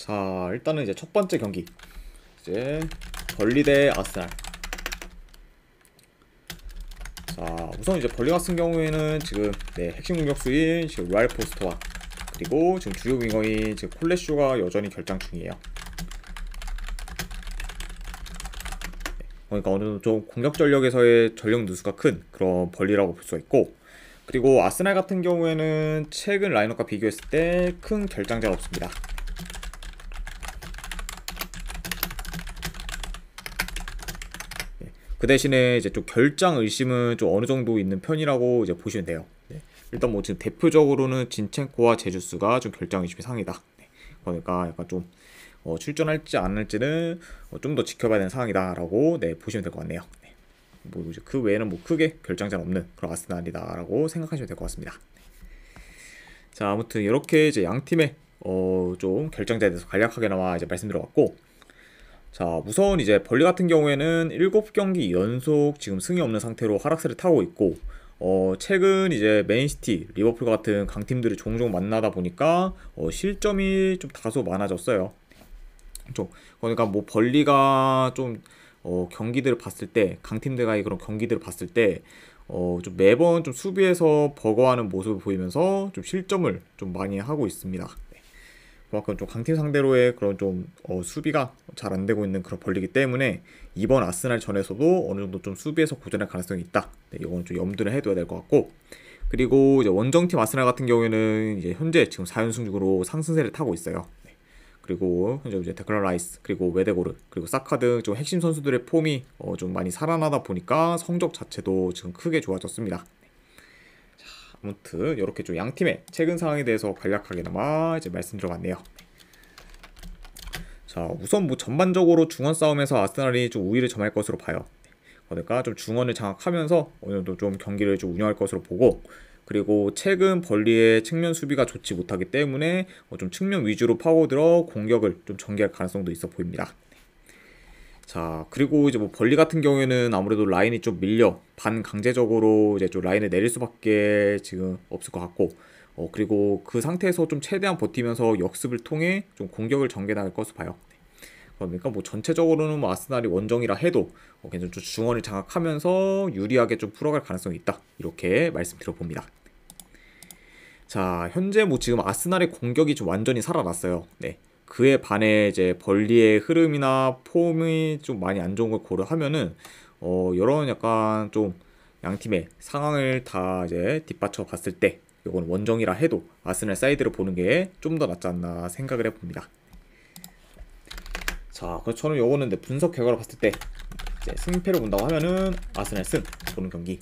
자, 일단은 이제 첫 번째 경기 이제 벌리 대 아스날. 자, 우선 이제 벌리 같은 경우에는 지금 핵심 공격수인 지금 로얄 포스터와 그리고 지금 주요 윙어인 지금 콜레쇼가 여전히 결장 중이에요. 그러니까 어느 정도 좀 공격 전력에서의 전력 누수가 큰 그런 벌리라고 볼 수가 있고, 그리고 아스날 같은 경우에는 최근 라인업과 비교했을 때 큰 결장자가 없습니다. 그 대신에 이제 좀 결장 의심은 좀 어느 정도 있는 편이라고 이제 보시면 돼요. 일단 뭐 지금 대표적으로는 진첸코와 제주스가 좀 결장 의심이 상이다. 그러니까 약간 좀 출전할지 안 할지는 좀 더 지켜봐야 되는 상황이다라고 보시면 될 것 같네요. 뭐 이제 그 외에는 뭐 크게 결장자는 없는 그런 아스날이다라고 생각하시면 될 것 같습니다. 자, 아무튼 이렇게 이제 양 팀의 좀 결장자에 대해서 간략하게나마 이제 말씀드려봤고, 자, 우선 이제 벌리 같은 경우에는 7경기 연속 지금 승이 없는 상태로 하락세를 타고 있고, 최근 이제 맨시티, 리버풀 같은 강팀들을 종종 만나다 보니까 실점이 좀 다소 많아졌어요. 그러니까 뭐 벌리가 좀 경기들을 봤을 때, 강팀들과의 그런 경기들을 봤을 때 좀 매번 좀 수비에서 버거워하는 모습을 보이면서 좀 실점을 좀 많이 하고 있습니다. 그만큼 좀 강팀 상대로의 그런 좀 수비가 잘 안 되고 있는 그런 벌리기 때문에 이번 아스날 전에서도 어느 정도 좀 수비에서 고전할 가능성이 있다. 이건 좀 염두를 해둬야 될 것 같고, 그리고 이제 원정팀 아스날 같은 경우에는 이제 현재 지금 4연승 중으로 상승세를 타고 있어요. 그리고 현재 이제 데클란 라이스, 그리고 웨데고르, 그리고 사카 등 좀 핵심 선수들의 폼이 좀 많이 살아나다 보니까 성적 자체도 지금 크게 좋아졌습니다. 아무튼 이렇게 좀 양 팀의 최근 상황에 대해서 간략하게나마 이제 말씀드려봤네요. 자, 우선 뭐 전반적으로 중원 싸움에서 아스날이 좀 우위를 점할 것으로 봐요. 그러니까 좀 중원을 장악하면서 어느 정도 좀 경기를 좀 운영할 것으로 보고, 그리고 최근 벌리의 측면 수비가 좋지 못하기 때문에 좀 측면 위주로 파고들어 공격을 좀 전개할 가능성도 있어 보입니다. 자, 그리고 이제 뭐 벌리 같은 경우에는 아무래도 라인이 좀 밀려 반강제적으로 이제 좀 라인을 내릴 수밖에 지금 없을 것 같고, 그리고 그 상태에서 좀 최대한 버티면서 역습을 통해 좀 공격을 전개 나갈 것으로 봐요. 그러니까 뭐 전체적으로는 뭐 아스날이 원정이라 해도 괜찮 좀 중원을 장악하면서 유리하게 좀 풀어갈 가능성이 있다, 이렇게 말씀드려 봅니다. 자, 현재 뭐 지금 아스날의 공격이 좀 완전히 살아났어요. 그에 반해 이제 벌리의 흐름이나 폼이 좀 많이 안 좋은 걸 고려하면은 이런 약간 좀 양팀의 상황을 다 이제 뒷받쳐 봤을 때 이건 원정이라 해도 아스날 사이드를 보는 게 좀 더 낫지 않나 생각을 해봅니다. 자, 그래서 저는 요거는 분석 결과로 봤을 때 이제 승패를 본다고 하면은 아스날 승 보는 경기,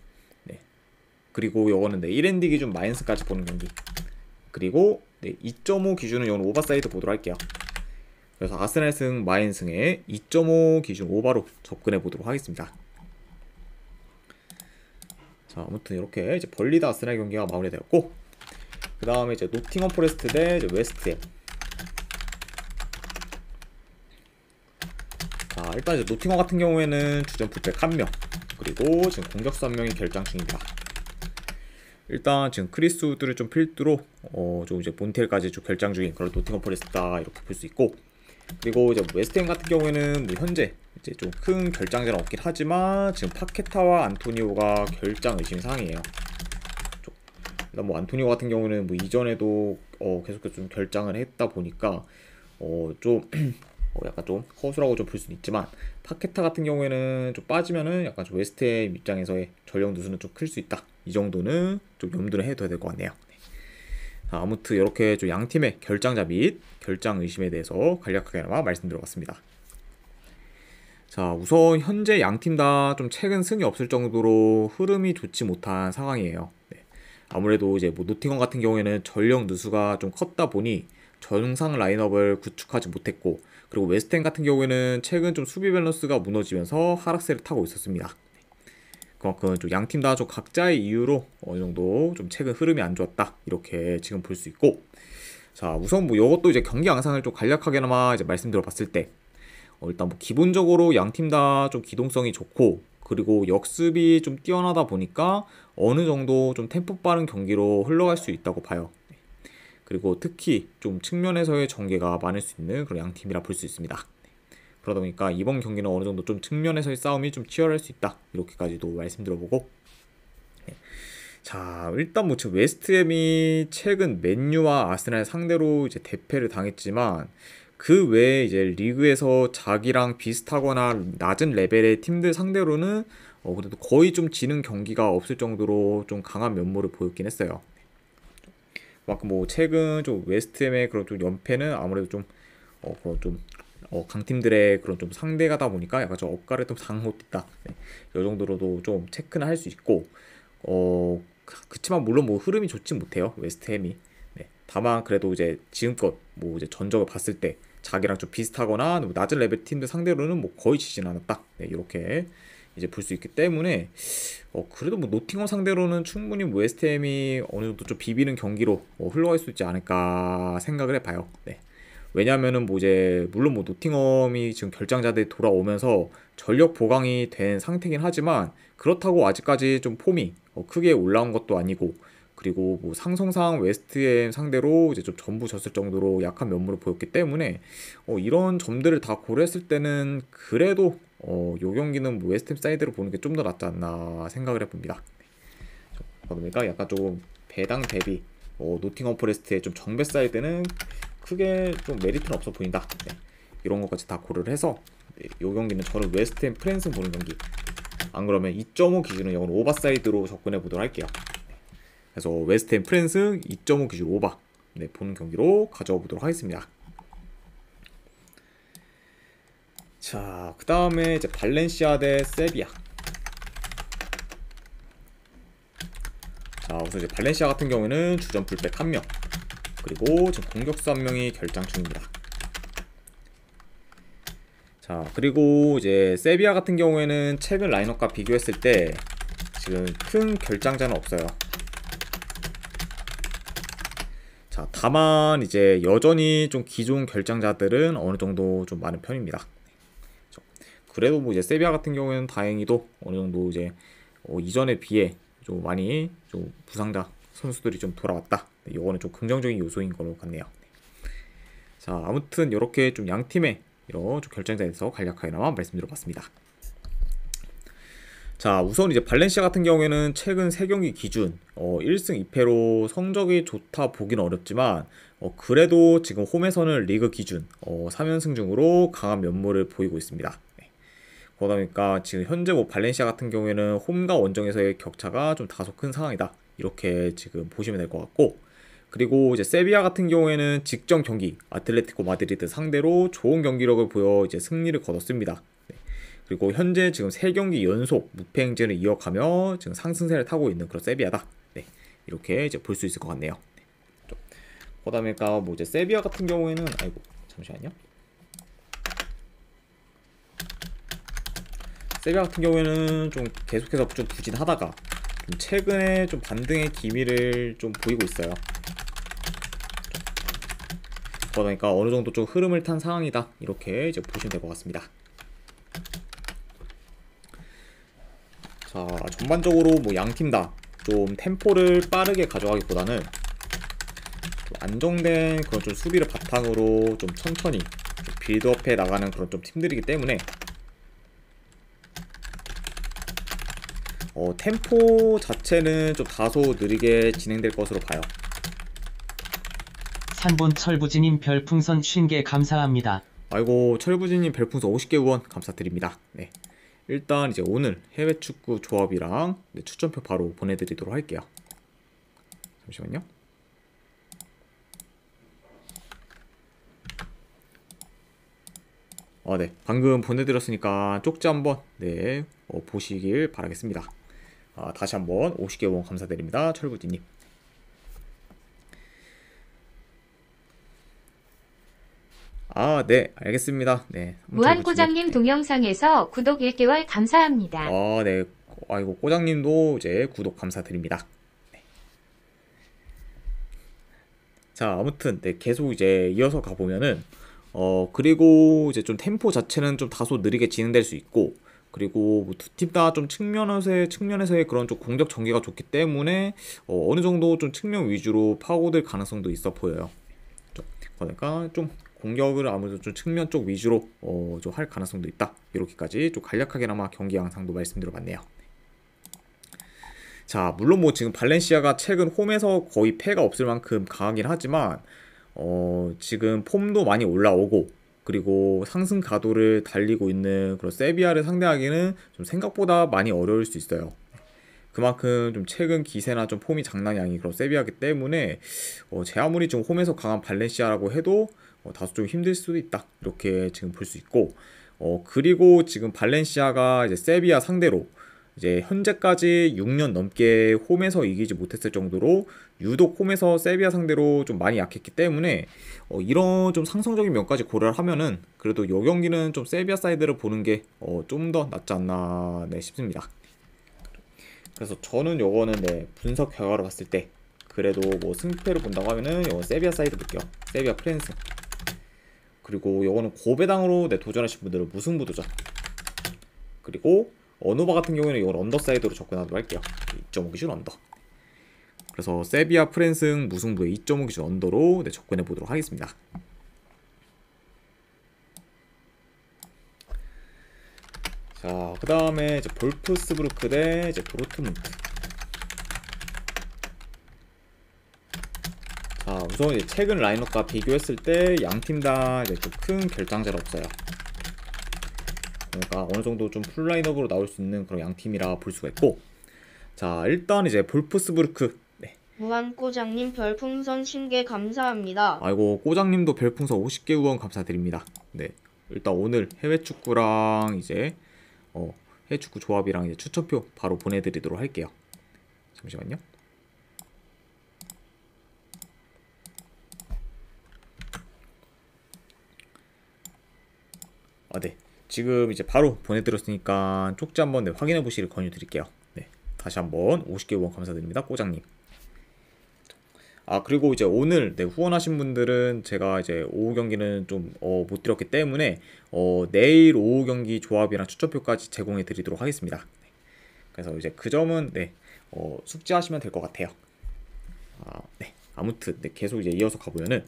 그리고 요거는 1엔드 기준 마이너스까지 보는 경기, 그리고 2.5 기준은 요거는 오버사이드 보도록 할게요. 그래서 아스날 승 마인 승에 2.5 기준 오버로 접근해 보도록 하겠습니다. 자, 아무튼 이렇게 이제 벌리 대 아스날 경기가 마무리되었고, 그 다음에 이제 노팅엄 포레스트 대 이제 웨스트햄. 자, 일단 이제 노팅엄 같은 경우에는 주전 풀백 1명, 그리고 지금 공격수 1명이 결장 중입니다. 일단 지금 크리스 우드를 좀 필두로 좀 이제 몬텔까지 좀 결장 중인 그런 노팅엄 포레스트다, 이렇게 볼 수 있고, 그리고 이제 웨스트햄 같은 경우에는 뭐 현재 이제 좀 큰 결장자는 없긴 하지만 지금 파케타와 안토니오가 결장 의심 사항이에요. 일단 뭐 안토니오 같은 경우는 뭐 이전에도 계속해서 좀 결장을 했다 보니까 좀 약간 좀 허술하고 좀 볼 수는 있지만, 파케타 같은 경우에는 좀 빠지면은 약간 좀 웨스트햄 입장에서의 전력 누수는 좀 클 수 있다, 이 정도는 좀 염두를 해둬야 될 것 같네요. 아무튼 이렇게 좀 양팀의 결장자 및 결장 의심에 대해서 간략하게나마 말씀드려봤습니다. 자, 우선 현재 양팀 다 좀 최근 승이 없을 정도로 흐름이 좋지 못한 상황이에요. 아무래도 이제 뭐 노팅엄 같은 경우에는 전력 누수가 좀 컸다 보니 정상 라인업을 구축하지 못했고, 그리고 웨스트햄 같은 경우에는 최근 좀 수비 밸런스가 무너지면서 하락세를 타고 있었습니다. 그만큼 좀 양팀 다 좀 각자의 이유로 어느 정도 좀 최근 흐름이 안 좋았다, 이렇게 지금 볼 수 있고, 자, 우선 뭐 이것도 이제 경기 양상을 좀 간략하게나마 이제 말씀드려 봤을 때 일단 뭐 기본적으로 양팀 다 좀 기동성이 좋고, 그리고 역습이 좀 뛰어나다 보니까 어느 정도 좀 템포 빠른 경기로 흘러갈 수 있다고 봐요. 그리고 특히 좀 측면에서의 전개가 많을 수 있는 그런 양 팀이라 볼 수 있습니다. 그러다 보니까 이번 경기는 어느 정도 좀 측면에서의 싸움이 좀 치열할 수 있다. 이렇게까지도 말씀드려보고, 자, 일단 뭐 지금 웨스트햄이 최근 맨유와 아스날 상대로 이제 대패를 당했지만 그 외에 이제 리그에서 자기랑 비슷하거나 낮은 레벨의 팀들 상대로는 그래도 거의 좀 지는 경기가 없을 정도로 좀 강한 면모를 보였긴 했어요. 그만큼 뭐 최근 좀 웨스트햄의 그런 좀 연패는 아무래도 좀 그런 좀 강팀들의 그런 좀 상대가다 보니까 약간 좀 억가를 좀 당한 것도 있다. 네. 이 정도로도 좀 체크는 할 수 있고, 그치만 물론 뭐 흐름이 좋진 못해요, 웨스트햄이. 네. 다만 그래도 이제 지금껏 뭐 이제 전적을 봤을 때 자기랑 좀 비슷하거나 뭐 낮은 레벨 팀들 상대로는 뭐 거의 지진 않았다. 네, 이렇게 이제 볼 수 있기 때문에 그래도 뭐 노팅엄 상대로는 충분히 뭐 웨스트햄이 어느 정도 좀 비비는 경기로 흘러갈 수 있지 않을까 생각을 해봐요. 네. 왜냐면은 뭐 이제 물론 뭐 노팅엄이 지금 결장자들이 돌아오면서 전력 보강이 된 상태긴 하지만 그렇다고 아직까지 좀 폼이 크게 올라온 것도 아니고, 그리고 뭐 상성상 웨스트햄 상대로 이제 좀 전부 졌을 정도로 약한 면모를 보였기 때문에 이런 점들을 다 고려했을 때는 그래도 요 경기는 뭐 웨스트햄 사이드로 보는 게 좀 더 낫지 않나 생각을 해봅니다. 그러니까 약간 조금 배당 대비 노팅엄 포레스트의 좀 정배 사이드는 크게 좀 메리트는 없어 보인다. 네. 이런 것까지 다 고려를 해서 이 경기는 저는 웨스트햄 프랜스 보는 경기, 안 그러면 2.5 기준은 이건 오버사이드로 접근해 보도록 할게요. 그래서 웨스트햄 프랜스 2.5 기준 오버, 네, 보는 경기로 가져와 보도록 하겠습니다. 자, 그 다음에 이제 발렌시아 대 세비야. 자, 우선 이제 발렌시아 같은 경우에는 주전 풀백 1명, 그리고 지금 공격수 1명이 결장 중입니다. 자, 그리고 이제 세비야 같은 경우에는 최근 라인업과 비교했을 때 지금 큰 결장자는 없어요. 자, 다만 이제 여전히 좀 기존 결장자들은 어느 정도 좀 많은 편입니다. 그래도 뭐 이제 세비야 같은 경우에는 다행히도 어느 정도 이제 이전에 비해 좀 많이 좀 부상자 선수들이 좀 돌아왔다. 네, 이거는 좀 긍정적인 요소인 걸로 같네요. 자, 아무튼 이렇게 좀 양 팀의 이런 좀 결정자에 대해서 간략하게나마 말씀드려봤습니다. 자, 우선 이제 발렌시아 같은 경우에는 최근 3경기 기준 1승 2패로 성적이 좋다 보기는 어렵지만 그래도 지금 홈에서는 리그 기준 3연승 중으로 강한 면모를 보이고 있습니다. 네. 그러다 보니까 지금 현재 뭐 발렌시아 같은 경우에는 홈과 원정에서의 격차가 좀 다소 큰 상황이다, 이렇게 지금 보시면 될 것 같고, 그리고 이제 세비야 같은 경우에는 직전 경기 아틀레티코 마드리드 상대로 좋은 경기력을 보여 이제 승리를 거뒀습니다. 네. 그리고 현재 지금 3경기 연속 무패 행진을 이어가며 지금 상승세를 타고 있는 그런 세비야다. 네. 이렇게 이제 볼 수 있을 것 같네요. 그다음에 뭐 이제 세비야 같은 경우에는 아이고 잠시만요. 세비야 같은 경우에는 좀 계속해서 좀 부진하다가 좀 최근에 좀 반등의 기미를 좀 보이고 있어요. 그러니까 어느 정도 좀 흐름을 탄 상황이다, 이렇게 이제 보시면 될 것 같습니다. 자, 전반적으로 뭐 양팀 다 좀 템포를 빠르게 가져가기보다는 좀 안정된 그런 좀 수비를 바탕으로 좀 천천히 좀 빌드업해 나가는 그런 좀 팀들이기 때문에 템포 자체는 좀 다소 느리게 진행될 것으로 봐요. 3번 철부지님 별풍선 50개 감사합니다. 아이고, 철부지님 별풍선 50개 후원 감사드립니다. 네. 일단 이제 오늘 해외 축구 조합이랑 추천표 바로 보내드리도록 할게요. 잠시만요. 네, 방금 보내드렸으니까 쪽지 한번 보시길 바라겠습니다. 다시 한번 50개 후원 감사드립니다, 철부지님. 네, 알겠습니다. 네. 무한꼬장님 동영상에서 구독 1개월 감사합니다. 네. 아이고, 꼬장님도 이제 구독 감사드립니다. 네. 자, 아무튼 계속 이제 이어서 가보면은 그리고 이제 좀 템포 자체는 좀 다소 느리게 진행될 수 있고, 그리고 뭐 두 팀 다 좀 측면에서의 그런 좀 공격 전개가 좋기 때문에 어느 정도 좀 측면 위주로 파고들 가능성도 있어 보여요. 그러니까 좀 공격을 아무래도 좀 측면 쪽 위주로 좀 할 가능성도 있다. 이렇게까지 좀 간략하게나마 경기 양상도 말씀드려봤네요. 자, 물론 뭐 지금 발렌시아가 최근 홈에서 거의 패가 없을 만큼 강하긴 하지만 지금 폼도 많이 올라오고 그리고 상승 가도를 달리고 있는 그런 세비야를 상대하기는 좀 생각보다 많이 어려울 수 있어요. 그만큼 좀 최근 기세나 좀 폼이 장난이 아닌 그런 세비야기 때문에 제 아무리 좀 홈에서 강한 발렌시아라고 해도 다소 좀 힘들 수도 있다. 이렇게 지금 볼 수 있고 그리고 지금 발렌시아가 이제 세비야 상대로 이제 현재까지 6년 넘게 홈에서 이기지 못했을 정도로 유독 홈에서 세비야 상대로 좀 많이 약했기 때문에 이런 좀 상성적인 면까지 고려를 하면은 그래도 이 경기는 좀 세비야 사이드를 보는 게 좀 더 낫지 않나 싶습니다. 그래서 저는 요거는 분석 결과로 봤을 때 그래도 뭐 승패를 본다고 하면은 요거 세비야 사이드 볼게요. 세비야 프랜스. 그리고 요거는 고배당으로 도전하신 분들은 무승부 도전. 그리고 어노바 같은 경우에는 이걸 언더 사이드로 접근하도록 할게요. 2.5 기준 언더. 그래서 세비야 프랜승 무승부의 2.5 기준 언더로 접근해 보도록 하겠습니다. 자, 그 다음에 이제 볼프스부르크 대 이제 도르트문트. 자, 우선 이제 최근 라인업과 비교했을 때 양 팀 다 이제 좀 큰 결장자는 없어요. 그러니까 어느 정도 좀 풀 라인업으로 나올 수 있는 그런 양 팀이라 볼 수가 있고, 자, 일단 이제 볼프스부르크. 네. 무한 꼬장님 별풍선 50개 감사합니다. 아이고, 꼬장님도 별풍선 50개 후원 감사드립니다. 네. 일단 오늘 해외 축구랑 이제 해외 축구 조합이랑 이제 추천표 바로 보내드리도록 할게요. 잠시만요. 네. 지금 이제 바로 보내드렸으니까 쪽지 한번 확인해 보시길 권유드릴게요. 네. 다시 한번 50개 후원 감사드립니다. 꼬장님. 그리고 이제 오늘 후원하신 분들은 제가 이제 오후 경기는 좀 못 드렸기 때문에 내일 오후 경기 조합이랑 추천표까지 제공해 드리도록 하겠습니다. 네. 그래서 이제 그 점은 숙지하시면 될 것 같아요. 네. 아무튼 계속 이제 이어서 가보면은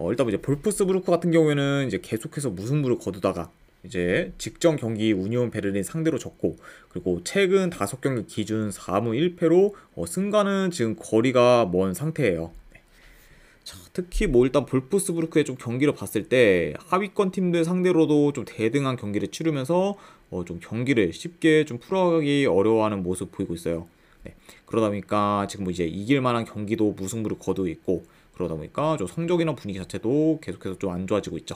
일단 이제 볼프스부르크 같은 경우에는 이제 계속해서 무승부를 거두다가 이제 직전 경기 우니온 베를린 상대로 졌고, 그리고 최근 5경기 기준 4무 1패로 승과는 지금 거리가 먼 상태예요. 네. 자, 특히 뭐 일단 볼프스부르크의 좀 경기를 봤을 때 하위권 팀들 상대로도 좀 대등한 경기를 치르면서 좀 경기를 쉽게 좀 풀어가기 어려워하는 모습 보이고 있어요. 네. 그러다 보니까 지금 뭐 이제 이길 만한 경기도 무승부를 거두고 있고, 그러다 보니까 좀 성적이나 분위기 자체도 계속해서 좀 안 좋아지고 있죠.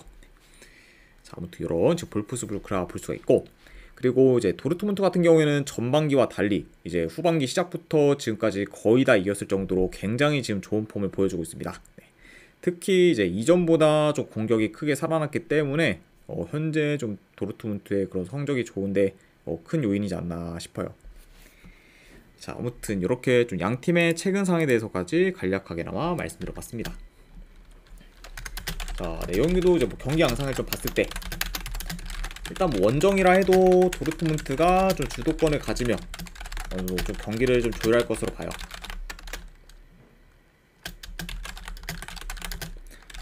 자, 아무튼 이런 지금 볼프스부르크라 볼 수가 있고, 그리고 이제 도르트문트 같은 경우에는 전반기와 달리 이제 후반기 시작부터 지금까지 거의 다 이겼을 정도로 굉장히 지금 좋은 폼을 보여주고 있습니다. 네. 특히 이제 이전보다 좀 공격이 크게 살아났기 때문에 현재 좀 도르트문트의 그런 성적이 좋은데 큰 요인이지 않나 싶어요. 자, 아무튼 이렇게 좀 양 팀의 최근 상황에 대해서까지 간략하게나마 말씀드려봤습니다. 자, 네, 여기도 이제 뭐 경기 양상을 좀 봤을 때 일단 뭐 원정이라 해도 도르트문트가 좀 주도권을 가지며 좀 경기를 좀 조율할 것으로 봐요.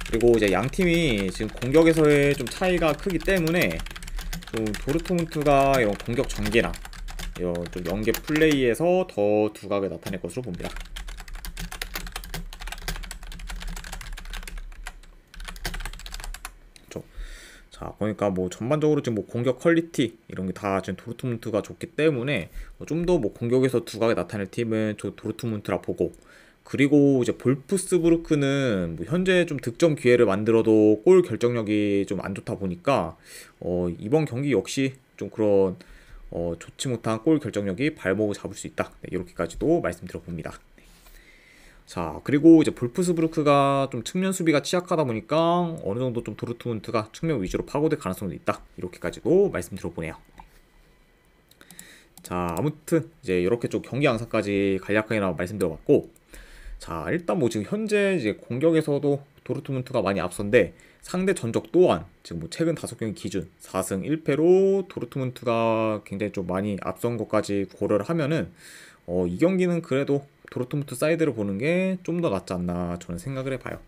그리고 이제 양 팀이 지금 공격에서의 좀 차이가 크기 때문에 좀 도르트문트가 이런 공격 전개나 이런 좀 연계 플레이에서 더 두각을 나타낼 것으로 봅니다. 자, 그러니까 뭐 전반적으로 지금 뭐 공격 퀄리티 이런 게 다 지금 도르트문트가 좋기 때문에 좀 더 뭐 공격에서 두각을 나타낼 팀은 저 도르트문트라 보고, 그리고 이제 볼프스부르크는 뭐 현재 좀 득점 기회를 만들어도 골 결정력이 좀 안 좋다 보니까 이번 경기 역시 좀 그런 좋지 못한 골 결정력이 발목을 잡을 수 있다. 네, 이렇게까지도 말씀드려봅니다. 자, 그리고 이제 볼프스부르크가 좀 측면 수비가 취약하다 보니까 어느 정도 좀 도르트문트가 측면 위주로 파고들 가능성도 있다. 이렇게까지도 말씀드려보네요. 자, 아무튼 이제 이렇게 좀 경기 양상까지 간략하게 말씀드려봤고, 자, 일단 뭐 지금 현재 이제 공격에서도 도르트문트가 많이 앞선데 상대 전적 또한 지금 뭐 최근 5경기 기준 4승 1패로 도르트문트가 굉장히 좀 많이 앞선 것까지 고려를 하면은 이 경기는 그래도 도르트문트 사이드를 보는 게 좀 더 낫지 않나 저는 생각을 해봐요.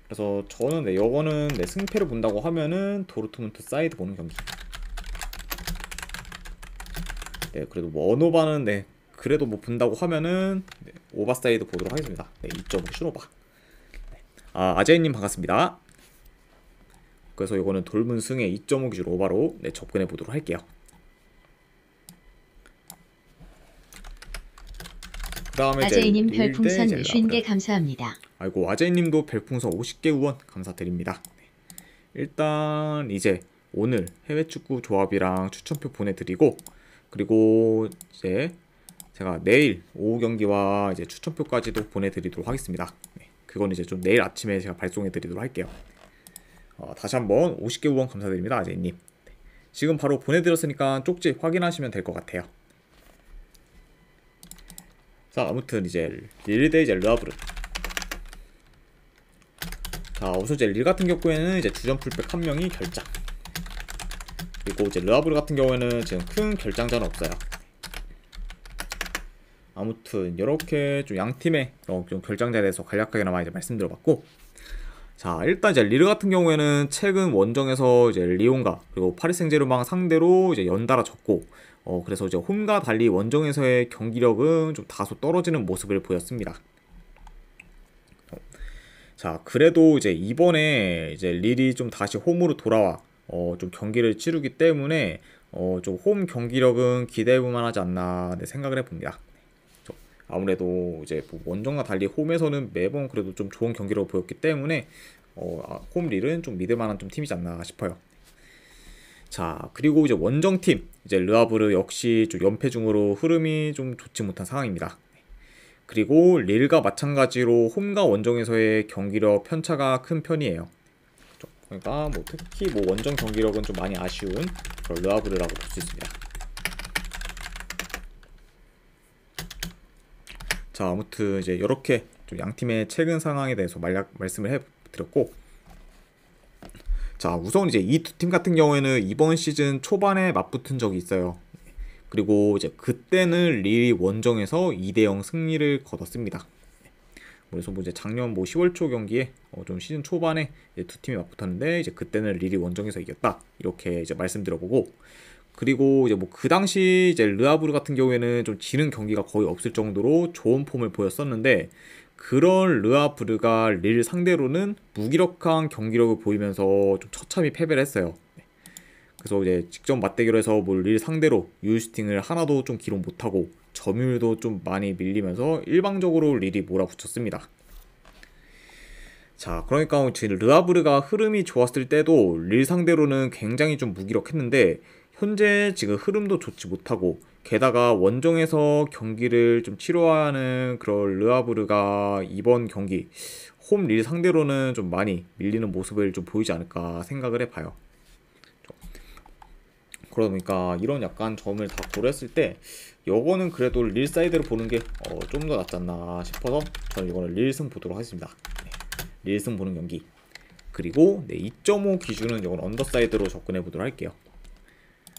그래서 저는 네, 요거는 네, 승패를 본다고 하면은 도르트문트 사이드 보는 경기. 네, 그래도 뭐 언오바는 네, 그래도 뭐 본다고 하면은 네, 오바 사이드 보도록 하겠습니다. 네, 2.5 슈노바. 네. 아제이님 반갑습니다. 그래서 이거는 돌문 승에 2.5 기준 오바로 네, 접근해 보도록 할게요. 그 다음에 아제이님 별풍선 50개 감사합니다. 아이고 아제이님도 별풍선 50개 후원 감사드립니다. 네. 일단 이제 오늘 해외축구 조합이랑 추천표 보내드리고 그리고 이제 제가 내일 오후 경기와 이제 추천표까지도 보내드리도록 하겠습니다. 네. 그건 이제 좀 내일 아침에 제가 발송해드리도록 할게요. 다시 한번 50개 후원 감사드립니다 아제이님. 네. 지금 바로 보내드렸으니까 쪽지 확인하시면 될 것 같아요. 자 아무튼 이제 릴 대 이제 르하브르. 자 우선 이제 릴 같은 경우에는 이제 주전 풀백 1명이 결장. 그리고 이제 르하브르 같은 경우에는 지금 큰 결장자는 없어요. 아무튼 이렇게 좀 양 팀의 좀 결장자에 대해서 간략하게나마 이제 말씀드려봤고, 자 일단 이제 릴 같은 경우에는 최근 원정에서 이제 리옹과 그리고 파리 생제르맹 상대로 이제 연달아 졌고, 그래서 이제 홈과 달리 원정에서의 경기력은 좀 다소 떨어지는 모습을 보였습니다. 자 그래도 이제 이번에 이제 릴이 좀 다시 홈으로 돌아와 좀 경기를 치르기 때문에 좀 홈 경기력은 기대해볼 만하지 않나 생각을 해봅니다. 아무래도 이제 뭐 원정과 달리 홈에서는 매번 그래도 좀 좋은 경기력을 보였기 때문에 홈 릴은 좀 믿을만한 좀 팀이지 않나 싶어요. 자 그리고 이제 원정팀 이제 르하브르 역시 좀 연패 중으로 흐름이 좀 좋지 못한 상황입니다. 그리고 릴과 마찬가지로 홈과 원정에서의 경기력 편차가 큰 편이에요. 그러니까 뭐 특히 뭐 원정 경기력은 좀 많이 아쉬운 그런 르하브르라고 볼 수 있습니다. 자 아무튼 이제 이렇게 좀 양팀의 최근 상황에 대해서 말씀을 해드렸고, 자 우선 이제 이 두 팀 같은 경우에는 이번 시즌 초반에 맞붙은 적이 있어요. 그리고 이제 그때는 릴이 원정에서 2대0 승리를 거뒀습니다. 그래서 뭐 이제 작년 뭐 10월 초 경기에 좀 시즌 초반에 이제 두 팀이 맞붙었는데 이제 그때는 릴이 원정에서 이겼다 이렇게 이제 말씀드려보고, 그리고 이제 뭐 그 당시 이제 르하브르 같은 경우에는 좀 지는 경기가 거의 없을 정도로 좋은 폼을 보였었는데, 그런 르하브르가 릴 상대로는 무기력한 경기력을 보이면서 좀 처참히 패배를 했어요. 그래서 이제 직접 맞대결에서 뭐 릴 상대로 유효슈팅을 하나도 좀 기록 못하고 점유율도 좀 많이 밀리면서 일방적으로 릴이 몰아붙였습니다. 자 그러니까 지금 르하브르가 흐름이 좋았을 때도 릴 상대로는 굉장히 좀 무기력했는데, 현재 지금 흐름도 좋지 못하고 게다가 원정에서 경기를 좀 치러하는 그런 르하브르가 이번 경기 홈 릴 상대로는 좀 많이 밀리는 모습을 좀 보이지 않을까 생각을 해봐요. 그러다 보니까 이런 약간 점을 다 고려했을 때 요거는 그래도 릴 사이드를 보는 게 좀 더 낫지 않나 싶어서 저는 이거는 릴승 보도록 하겠습니다. 네, 릴승 보는 경기. 그리고 네, 2.5 기준은 이건 언더 사이드로 접근해 보도록 할게요.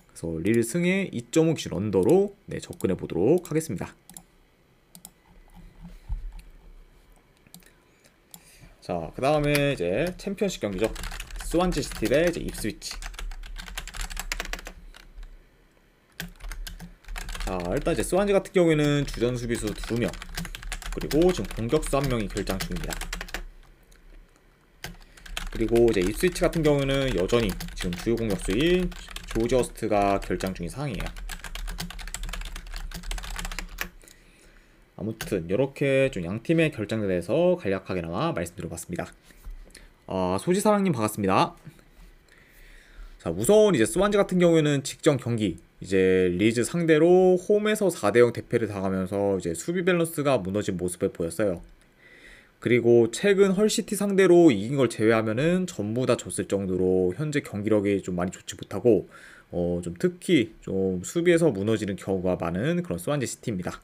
그래서 릴승의 2.5 기준 언더로 네, 접근해 보도록 하겠습니다. 자, 그 다음에 이제 챔피언십 경기죠. 스완지 시티 대 이제 입스위치. 자, 일단 이제 스완지 같은 경우에는 주전 수비수 2명, 그리고 지금 공격수 1명이 결장 중입니다. 그리고 이제 입스위치 같은 경우는 여전히 지금 주요 공격수인 조지 허스트가 결장 중인 상황이에요. 아무튼 이렇게 좀 양팀의 결장에 대해서 간략하게나마 말씀드려봤습니다. 소지사랑님 반갑습니다. 자 우선 이제 스완지 같은 경우에는 직전 경기 이제 리즈 상대로 홈에서 4대0 대패를 당하면서 이제 수비 밸런스가 무너진 모습을 보였어요. 그리고 최근 헐시티 상대로 이긴 걸 제외하면은 전부 다 졌을 정도로 현재 경기력이 좀 많이 좋지 못하고 좀 특히 좀 수비에서 무너지는 경우가 많은 그런 스완지 시티입니다.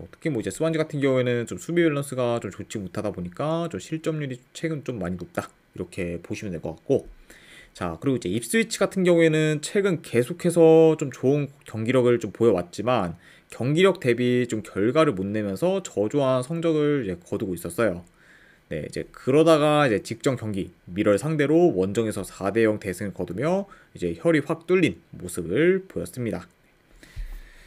특히 뭐 이제 스완지 같은 경우에는 좀 수비 밸런스가 좀 좋지 못하다 보니까 좀 실점률이 최근 좀 많이 높다 이렇게 보시면 될 것 같고, 자, 그리고 이제 입스위치 같은 경우에는 최근 계속해서 좀 좋은 경기력을 좀 보여왔지만 경기력 대비 좀 결과를 못 내면서 저조한 성적을 이제 거두고 있었어요. 네, 이제 그러다가 이제 직전 경기 미러를 상대로 원정에서 4대0 대승을 거두며 이제 혈이 확 뚫린 모습을 보였습니다.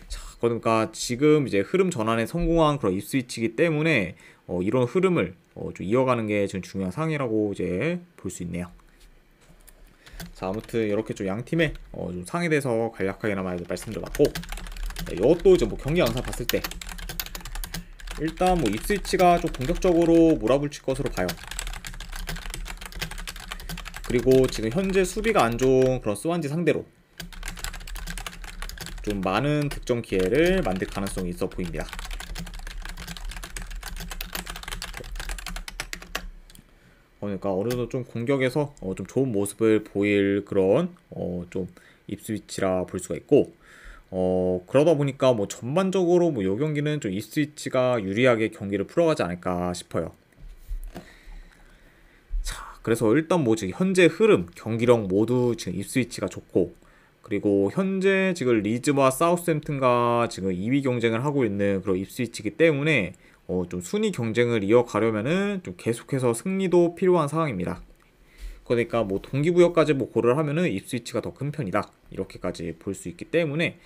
자, 그러니까 지금 이제 흐름 전환에 성공한 그런 입스위치이기 때문에 이런 흐름을 좀 이어가는 게 지금 중요한 상황이라고 이제 볼 수 있네요. 자, 아무튼 이렇게 좀 양 팀의 좀 상에 대해서 간략하게나마 말씀드려봤고, 네, 이것도 이제 뭐 경기 영상 봤을 때 일단 뭐 입스위치가 좀 공격적으로 몰아붙일 것으로 봐요. 그리고 지금 현재 수비가 안 좋은 그런 스완지 상대로 좀 많은 득점 기회를 만들 가능성이 있어 보입니다. 그러니까 어느 정도 좀 공격에서 좀 좋은 모습을 보일 그런 좀 입스위치라 볼 수가 있고, 그러다 보니까 뭐 전반적으로 뭐 요 경기는 좀 입스위치가 유리하게 경기를 풀어가지 않을까 싶어요. 자, 그래서 일단 뭐 지금 현재 흐름, 경기력 모두 지금 입스위치가 좋고, 그리고 현재 지금 리즈와 사우스햄튼과 지금 2위 경쟁을 하고 있는 그런 입스위치이기 때문에 좀 순위 경쟁을 이어가려면은 좀 계속해서 승리도 필요한 상황입니다. 그러니까 뭐 동기부여까지 뭐 고려를 하면은 입스위치가 더 큰 편이다, 이렇게까지 볼 수 있기 때문에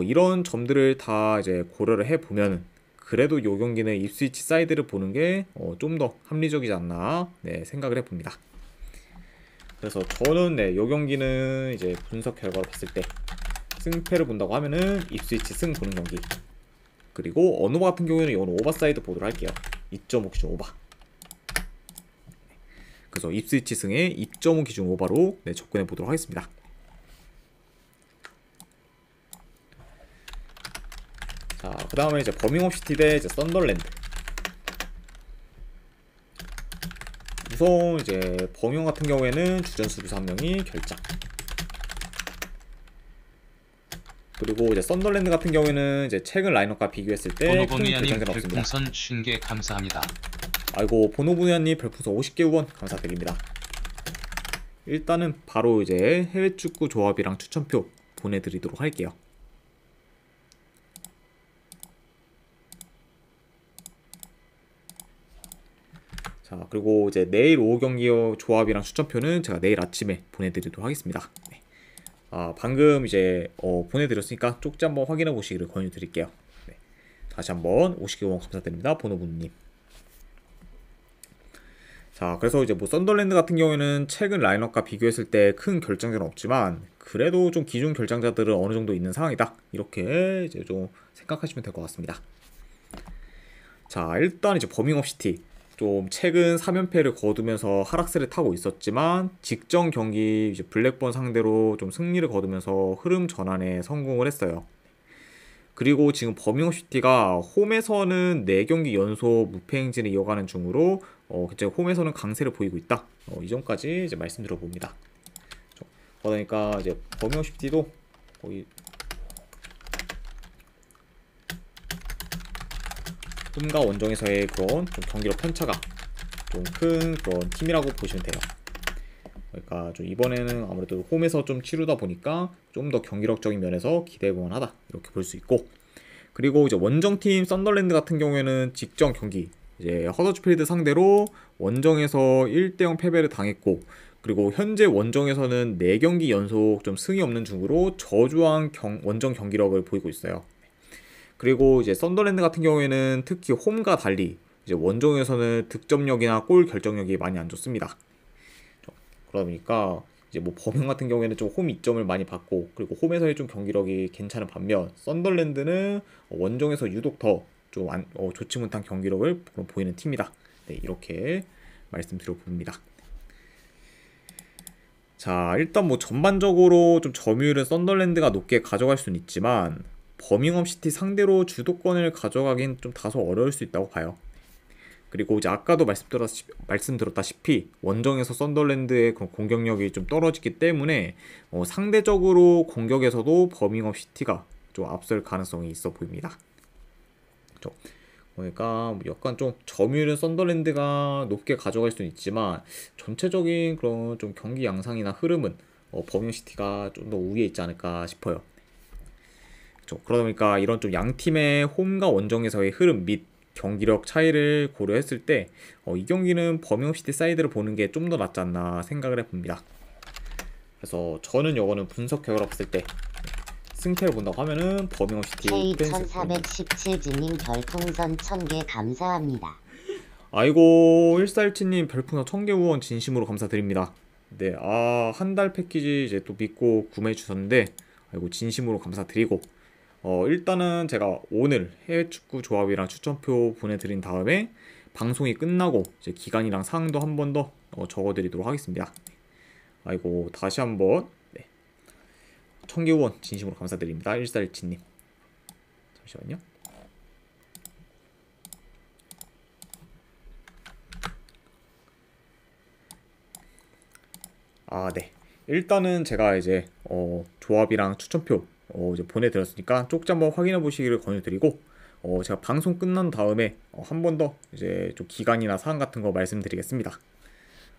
이런 점들을 다 이제 고려를 해 보면은 그래도 요 경기는 입스위치 사이드를 보는 게 좀 더 합리적이지 않나, 네, 생각을 해 봅니다. 그래서 저는 네, 요 경기는 이제 분석 결과로 봤을 때 승패를 본다고 하면은 입스위치 승 보는 경기, 그리고 언어바 같은 경우에는 이건 오버사이드 보도록 할게요. 2.5 기준 오버. 그래서 입스위치 승에 2.5 기준 오버로 네, 접근해 보도록 하겠습니다. 자, 그 다음에 이제 버밍엄 시티 대 이제 썬더랜드. 우선 이제 버밍엄 같은 경우에는 주전 수비수 한 명이 결장. 그리고 이제 썬더랜드 같은 경우에는 이제 최근 라인업과 비교했을 때 큰 결정은 없습니다. 별풍선 50개 감사합니다. 아이고, 보노부니아님 별풍선 50개 후원 감사드립니다. 일단은 바로 이제 해외 축구 조합이랑 추천표 보내드리도록 할게요. 자, 그리고 이제 내일 오후 경기 조합이랑 추천표는 제가 내일 아침에 보내드리도록 하겠습니다. 네. 방금 이제 보내드렸으니까 쪽지 한번 확인해 보시기를 권유드릴게요. 네. 다시 한번 50개 후원 감사드립니다, 보노부님. 자, 그래서 이제 뭐 썬더랜드 같은 경우에는 최근 라인업과 비교했을 때 큰 결장자는 없지만 그래도 좀 기존 결장자들은 어느 정도 있는 상황이다, 이렇게 이제 좀 생각하시면 될 것 같습니다. 자, 일단 이제 버밍엄 시티 좀 최근 3연패를 거두면서 하락세를 타고 있었지만 직전 경기 이제 블랙번 상대로 좀 승리를 거두면서 흐름 전환에 성공을 했어요. 그리고 지금 버밍엄 시티가 홈에서는 4경기 연속 무패 행진을 이어가는 중으로 이제 홈에서는 강세를 보이고 있다, 이 점까지 이제 말씀드려 봅니다. 그러니까 이제 버밍엄 시티도 거의 홈과 원정에서의 그런 좀 경기력 편차가 좀 큰 그런 팀이라고 보시면 돼요. 그러니까 좀 이번에는 아무래도 홈에서 좀 치르다 보니까 좀 더 경기력적인 면에서 기대해볼 만하다, 이렇게 볼 수 있고, 그리고 이제 원정팀 썬더랜드 같은 경우에는 직전 경기 이제 허더스필드 상대로 원정에서 1대0 패배를 당했고, 그리고 현재 원정에서는 4경기 연속 좀 승이 없는 중으로 저조한 원정 경기력을 보이고 있어요. 그리고 이제 썬더랜드 같은 경우에는 특히 홈과 달리 이제 원정에서는 득점력이나 골 결정력이 많이 안 좋습니다. 그러다 보니까 이제 뭐 버밍 같은 경우에는 좀 홈 이점을 많이 받고, 그리고 홈에서의 좀 경기력이 괜찮은 반면 썬더랜드는 원정에서 유독 더 좀 좋지 못한 경기력을 보이는 팀이다, 네, 이렇게 말씀드려 봅니다. 자, 일단 뭐 전반적으로 좀 점유율은 썬더랜드가 높게 가져갈 수는 있지만 버밍엄 시티 상대로 주도권을 가져가긴 좀 다소 어려울 수 있다고 봐요. 그리고 이제 아까도 말씀드렸다시피 원정에서 썬더랜드의 공격력이 좀 떨어지기 때문에 상대적으로 공격에서도 버밍엄 시티가 좀 앞설 가능성이 있어 보입니다. 그러니까 뭐 약간 좀 점유율은 썬더랜드가 높게 가져갈 수는 있지만 전체적인 그런 좀 경기 양상이나 흐름은 버밍엄시티가 좀 더 우위에 있지 않을까 싶어요. 그렇죠. 그러다 보니까 이런 좀 양 팀의 홈과 원정에서의 흐름 및 경기력 차이를 고려했을 때 이 경기는 버밍엄시티 사이드를 보는 게 좀 더 낫지 않나 생각을 해봅니다. 그래서 저는 이거는 분석 결과로 봤을 때 승패를 본다고 하면은 버밍엄시티 K1417지님 별풍선 1000개 감사합니다. 아이고 1417님 별풍선 1000개 후원 진심으로 감사드립니다. 네, 한 달 패키지 이제 또 믿고 구매해 주셨는데 아이고 진심으로 감사드리고 일단은 제가 오늘 해외 축구 조합이랑 추천표 보내드린 다음에 방송이 끝나고 이제 기간이랑 사항도 한 번 더 적어드리도록 하겠습니다. 아이고 다시 한번 1000개 후원 진심으로 감사드립니다. 1417님 잠시만요. 네. 일단은 제가 이제 조합이랑 추천표 이제 보내드렸으니까 쪽지 한번 확인해 보시기를 권유드리고 제가 방송 끝난 다음에 한 번 더 이제 좀 기간이나 사항 같은 거 말씀드리겠습니다.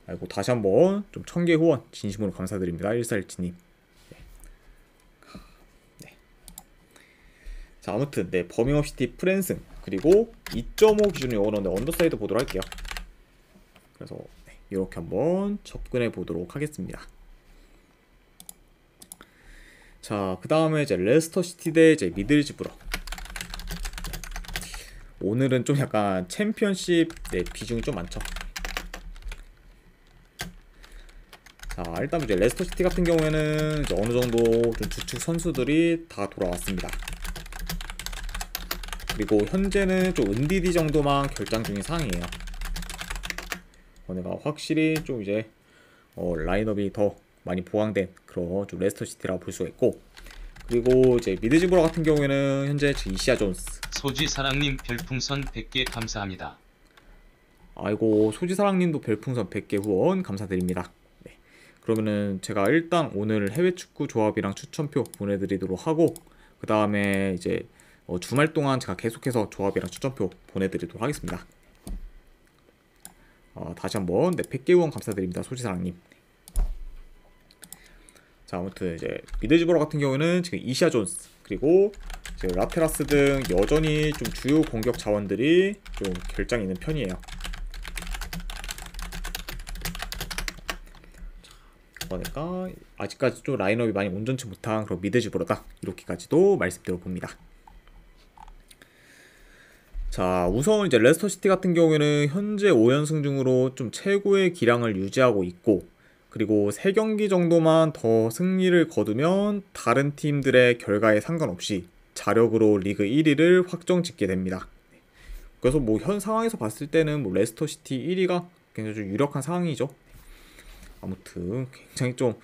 아이고 다시 한번 좀 1000개 후원 진심으로 감사드립니다. 1417님. 자 아무튼 버밍엄시티 프랜승 그리고 2.5 기준으로 이거는 언더사이드 보도록 할게요. 그래서 이렇게 한번 접근해 보도록 하겠습니다. 자 그 다음에 이제 레스터시티 대 이제 미들즈브러. 오늘은 좀 약간 챔피언십 비중이 좀 많죠. 자 일단 이제 레스터시티 같은 경우에는 이제 어느 정도 좀 주축 선수들이 다 돌아왔습니다. 그리고 현재는 좀 은디디 정도만 결장 중인 상황이에요. 내가 확실히 좀 이제 라인업이 더 많이 보강된 그런 좀 레스터시티라고 볼 수가 있고, 그리고 이제 미드즈브러 같은 경우에는 현재 이시아 존스, 소지사랑님 별풍선 100개 감사합니다. 아이고 소지사랑님도 별풍선 100개 후원 감사드립니다. 네. 그러면은 제가 일단 오늘 해외 축구 조합이랑 추천표 보내드리도록 하고, 그 다음에 이제 주말 동안 제가 계속해서 조합이랑 추천표 보내드리도록 하겠습니다. 다시 한번 100개 후원 감사드립니다. 소지사랑님. 자 아무튼 이제 미드즈브러 같은 경우는 지금 이시아 존스 그리고 이제 라테라스 등 여전히 좀 주요 공격 자원들이 좀 결장이 있는 편이에요. 그러니까 아직까지 좀 라인업이 많이 온전치 못한 그런 미드즈브러다, 이렇게까지도 말씀드려봅니다. 자 우선 이제 레스터시티 같은 경우에는 현재 5연승 중으로 좀 최고의 기량을 유지하고 있고, 그리고 3경기 정도만 더 승리를 거두면 다른 팀들의 결과에 상관없이 자력으로 리그 1위를 확정짓게 됩니다. 그래서 뭐 현 상황에서 봤을 때는 뭐 레스터시티 1위가 굉장히 좀 유력한 상황이죠. 아무튼 굉장히 좀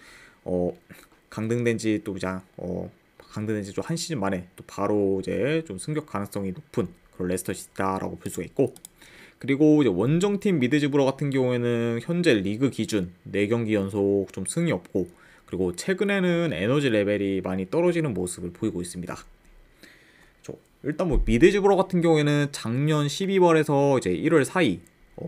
강등된 지 또 그냥 강등된 지 좀 한 시즌 만에 또 바로 이제 좀 승격 가능성이 높은 그런 레스터시티다라고 볼 수가 있고, 그리고 이제 원정팀 미드즈브러 같은 경우에는 현재 리그 기준 4경기 연속 좀 승이 없고, 그리고 최근에는 에너지 레벨이 많이 떨어지는 모습을 보이고 있습니다. 일단 뭐 미드즈브러 같은 경우에는 작년 12월에서 이제 1월 사이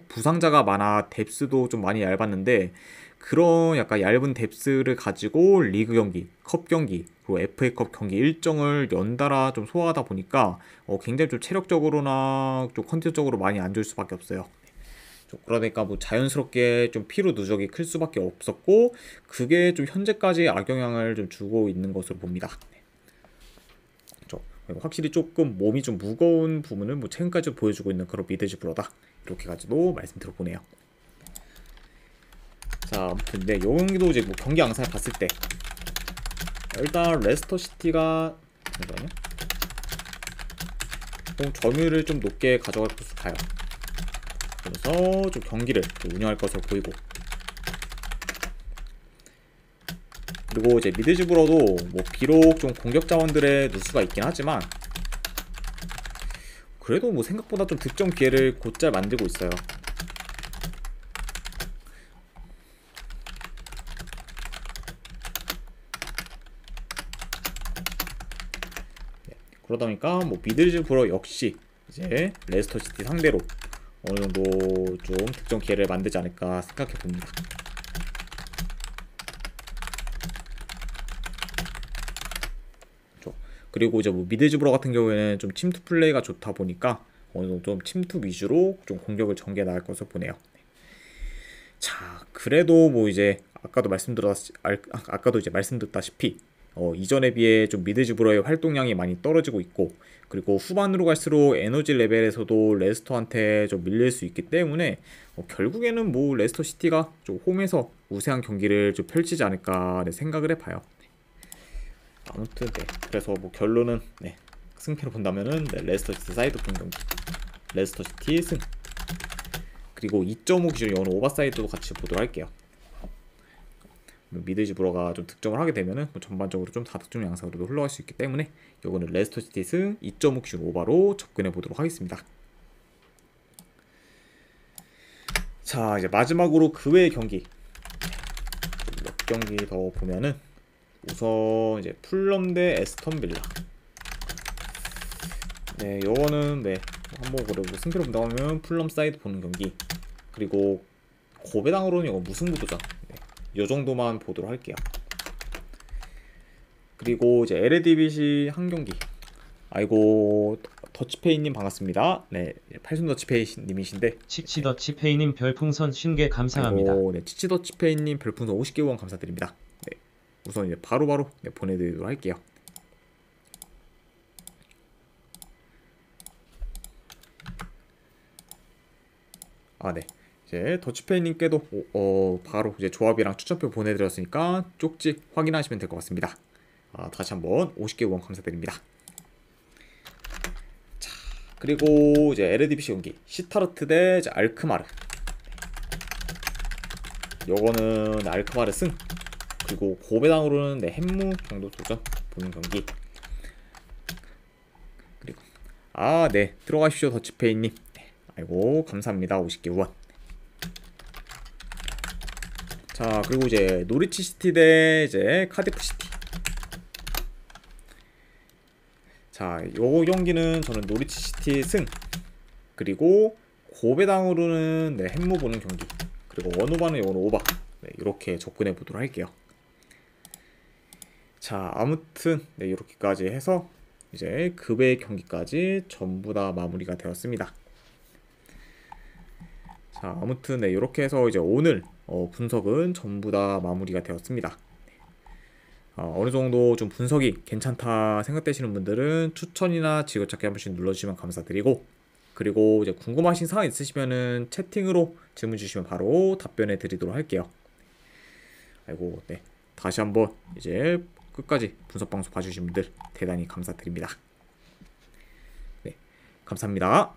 부상자가 많아 뎁스도 좀 많이 얇았는데, 그런 약간 얇은 뎁스를 가지고 리그 경기, 컵 경기, 그리고 FA컵 경기 일정을 연달아 좀 소화하다 보니까 굉장히 좀 체력적으로나 좀 컨디션적으로 많이 안 좋을 수밖에 없어요. 그러니까 뭐 자연스럽게 좀 피로 누적이 클 수밖에 없었고, 그게 좀 현재까지 악영향을 좀 주고 있는 것으로 봅니다. 확실히 조금 몸이 좀 무거운 부분을 뭐 최근까지 보여주고 있는 그런 미드즈브러다, 이렇게까지도 말씀드려보네요. 자 아무튼 요 경기도 이제 뭐 경기 양상을 봤을 때 일단 레스터시티가 좀 점유율을 좀 높게 가져갈 것으로 봐요. 그래서 좀 경기를 좀 운영할 것으로 보이고, 그리고 이제 미드즈브러도 뭐 비록 좀 공격 자원들의 누수가 있긴 하지만 그래도 뭐 생각보다 좀 득점 기회를 곧잘 만들고 있어요. 그러다 보니까 뭐 미드즈브러 역시 이제 레스터시티 상대로 어느 정도 좀 득점 기회를 만들지 않을까 생각해 봅니다. 그리고 이제 뭐 미드즈브러 같은 경우에는 좀 침투 플레이가 좋다 보니까 어느 정도 좀 침투 위주로 좀 공격을 전개 나갈 것으로 보네요. 자, 그래도 뭐 이제 아까도 이제 말씀드렸다시피 이전에 비해 좀 미드즈브러의 활동량이 많이 떨어지고 있고, 그리고 후반으로 갈수록 에너지 레벨에서도 레스터한테 좀 밀릴 수 있기 때문에 결국에는 뭐 레스터 시티가 좀 홈에서 우세한 경기를 좀 펼치지 않을까 생각을 해봐요. 아무튼 네, 그래서 뭐 결론은 네, 승패로 본다면은 네, 레스터 시티 사이드 본 경기 레스터 시티 승. 그리고 2.5 기준 이거는 오버사이드도 같이 보도록 할게요. 미드즈브러가 좀 득점을 하게 되면은 뭐 전반적으로 좀 다득점 양상으로 흘러갈 수 있기 때문에 이거는 레스터 시티 승 2.5 기준 오버로 접근해 보도록 하겠습니다. 자, 이제 마지막으로 그 외의 경기 몇 경기 더 보면은 우선 이제 풀럼 대 에스턴 빌라. 네, 요거는 네, 한번 그리고 승패로 본다고 하면 풀럼 사이드 보는 경기, 그리고 고배당으로는 이거 무승부도전. 네, 요 정도만 보도록 할게요. 그리고 이제 LADBC 한 경기. 아이고, 더치페이님 반갑습니다. 네, 팔순 더치페이님이신데 치치더치페이님 별풍선 50개 감사합니다. 아이고, 네, 치치더치페이님 별풍선 50개 후원 감사드립니다. 네, 우선 이제 바로바로 네, 보내드리도록 할게요. 아, 네. 이제 더치페이님께도 바로 이제 조합이랑 추천표 보내드렸으니까 쪽지 확인하시면 될 것 같습니다. 다시 한번 50개 후원 감사드립니다. 자, 그리고 이제 LADBC 경기 시타르트 대 이제 알크마르. 요거는 알크마르 승. 그리고 고배당으로는 네, 햄무 경도 도전 보는 경기. 그리고 네, 들어가십시오 더치페이님. 아이고, 감사합니다. 50개 후원. 자, 그리고 이제 노리치 시티 대 이제 카디프 시티. 자, 요 경기는 저는 노리치 시티 승. 그리고 고배당으로는 네, 햄무 보는 경기. 그리고 원오바는 이거는 오바. 네, 이렇게 접근해 보도록 할게요. 자, 아무튼 네, 이렇게까지 해서 이제 급의 경기까지 전부 다 마무리가 되었습니다. 자, 아무튼 네, 이렇게 해서 이제 오늘 분석은 전부 다 마무리가 되었습니다. 어느 정도 좀 분석이 괜찮다 생각되시는 분들은 추천이나 지그찾기 한 번씩 눌러주시면 감사드리고, 그리고 이제 궁금하신 사항 있으시면은 채팅으로 질문 주시면 바로 답변해 드리도록 할게요. 아이고, 네, 다시 한번 이제 끝까지 분석 방송 봐주신 분들 대단히 감사드립니다. 네, 감사합니다.